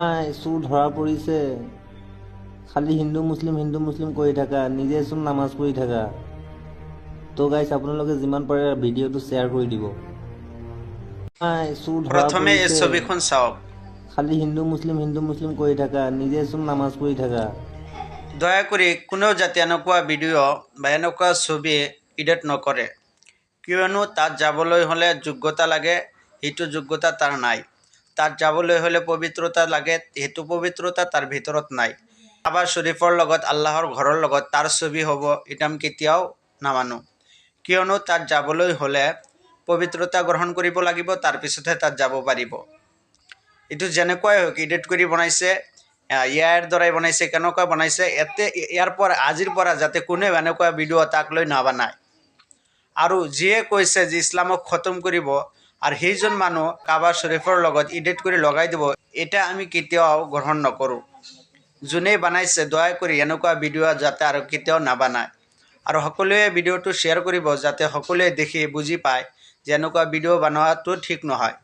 চুৰ ধৰা পৰিছে। খালি হিন্দু মুছলিম কৰি থাকা, নিজে চোন নামাজ পঢ়ি থাকা। তো গাইছ আপোনালোকে যিমান পাৰে ভিডিঅ'টো শ্বেয়াৰ কৰি দিব। চুৰ ধৰা প্ৰথমে এই পৰিছে। ছবিখন চাওক। খালি হিন্দু মুছলিম কৰি থাকা, নিজে চোন নামাজ পঢ়ি থাকা। দয়া কৰি কোনেও যাতে এনেকুৱা ভিডিঅ' বা এনেকুৱা ছবি এডিট নকৰে, কিয়নো তাত যাবলৈ হ'লে যোগ্যতা লাগে, সেইটো যোগ্যতা তাৰ নাই। তাত যাবলৈ হ'লে পবিত্ৰতা লাগে, সেইটো পবিত্ৰতা তাৰ ভিতৰত নাই। কাবা শ্বৰীফৰ লগত আল্লাহৰ ঘৰৰ লগত তাৰ ছবি হ'ব, এটা আমি কেতিয়াও নামানো। কিয়নো তাত যাবলৈ হ'লে পবিত্ৰতা গ্ৰহণ কৰিব লাগিব, তাৰপিছতহে তাত যাব পাৰিব। এইটো যেনেকুৱাই হওক এডিট কৰি বনাইছে, ইয়াৰ দ্বাৰাই বনাইছে, কেনেকুৱা বনাইছে, আজিৰ পৰা যাতে কোনেও এনেকুৱা ভিডিঅ' তাক লৈ নাবনায়। আৰু যিয়ে কৈছে যে ইছলামক খতম কৰিব আৰু সেইজন মানুহ কাবা শ্বৰীফৰ লগত এডিট কৰি লগাই দিব, এটা আমি কেতিয়াও গ্ৰহণ নকৰোঁ। যোনেই বনাইছে দয়া কৰি এনেকুৱা ভিডিঅ' যাতে আৰু কেতিয়াও নাবনায়। আৰু সকলোৱে ভিডিঅ'টো শ্বেয়াৰ কৰিব, যাতে সকলোৱে দেখি বুজি পায় যে এনেকুৱা ভিডিঅ' বনোৱাটো ঠিক নহয়।